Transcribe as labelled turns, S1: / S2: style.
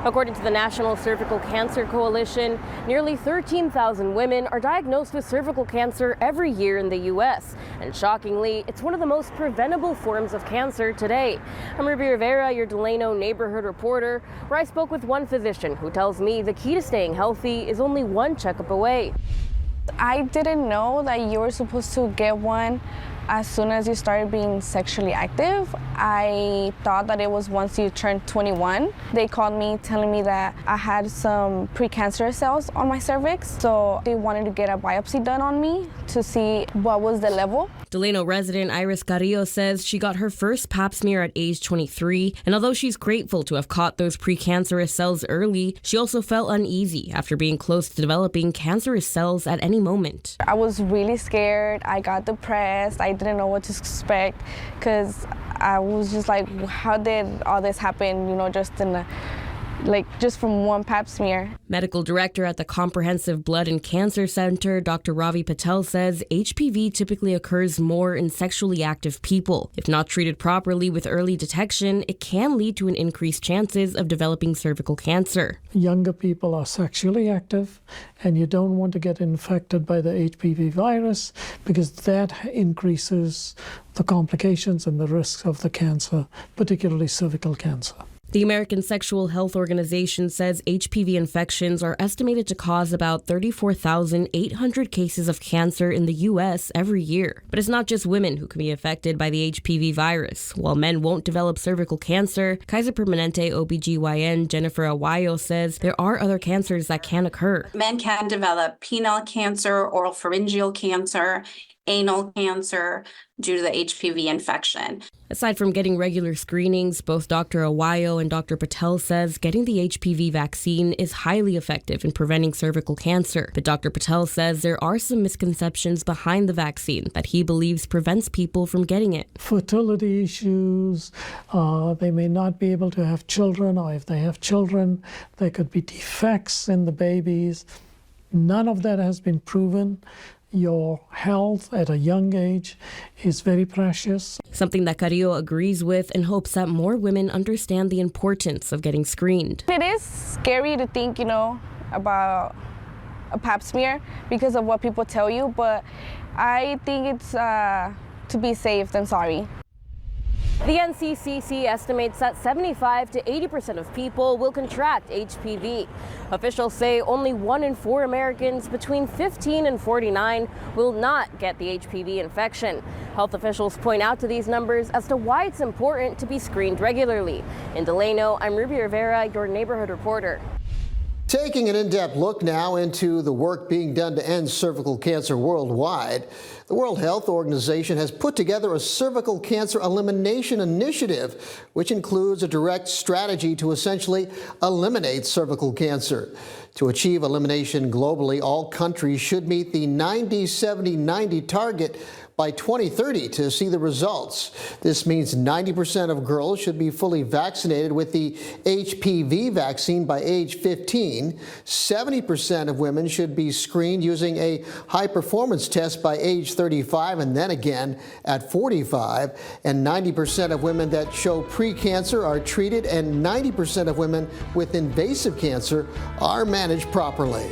S1: According to the National Cervical Cancer Coalition, nearly 13,000 women are diagnosed with cervical cancer every year in the U.S. And shockingly, it's one of the most preventable forms of cancer today. I'm Ruby Rivera, your Delano neighborhood reporter, where I spoke with one physician who tells me the key to staying healthy is only one checkup away.
S2: I didn't know that you were supposed to get one as soon as you started being sexually active. I thought that it was once you turned 21. They called me telling me that I had some precancerous cells on my cervix, so they wanted to get a biopsy done on me to see what was the level.
S1: Delano resident Iris Carrillo says she got her first pap smear at age 23, and although she's grateful to have caught those precancerous cells early, she also felt uneasy after being close to developing cancerous cells at any moment.
S2: I was really scared. I got depressed. I didn't know what to expect because I was just like, how did all this happen, just from one pap smear?
S1: Medical director at the Comprehensive Blood and Cancer Center, Dr. Ravi Patel, says HPV typically occurs more in sexually active people. If not treated properly with early detection, it can lead to an increased chances of developing cervical cancer.
S3: Younger people are sexually active, and you don't want to get infected by the HPV virus because that increases the complications and the risks of the cancer, particularly cervical cancer.
S1: The American Sexual Health Organization says HPV infections are estimated to cause about 34,800 cases of cancer in the U.S. every year. But it's not just women who can be affected by the HPV virus. While men won't develop cervical cancer, Kaiser Permanente OBGYN Jennifer Aguayo says there are other cancers that can occur.
S4: Men can develop penile cancer, oropharyngeal cancer, anal cancer due to the HPV infection.
S1: Aside from getting regular screenings, both Dr. Aguayo and Dr. Patel says getting the HPV vaccine is highly effective in preventing cervical cancer. But Dr. Patel says there are some misconceptions behind the vaccine that he believes prevents people from getting it.
S3: Fertility issues, they may not be able to have children, or if they have children, there could be defects in the babies. None of that has been proven. Your health at a young age is very precious.
S1: Something that Carrillo agrees with and hopes that more women understand the importance of getting screened.
S2: It is scary to think, about a pap smear because of what people tell you, but I think it's to be safe than sorry.
S1: The NCCC estimates that 75 to 80% of people will contract HPV. Officials say only 1 in 4 Americans between 15 and 49 will not get the HPV infection. Health officials point out to these numbers as to why it's important to be screened regularly. In Delano, I'm Ruby Rivera, your neighborhood reporter.
S5: Taking an in-depth look now into the work being done to end cervical cancer worldwide, the World Health Organization has put together a cervical cancer elimination initiative, which includes a direct strategy to essentially eliminate cervical cancer. To achieve elimination globally, all countries should meet the 90-70-90 target by 2030 to see the results. This means 90% of girls should be fully vaccinated with the HPV vaccine by age 15. 70% of women should be screened using a high-performance test by age 35 and then again at 45. And 90% of women that show precancer are treated, and 90% of women with invasive cancer are managed properly.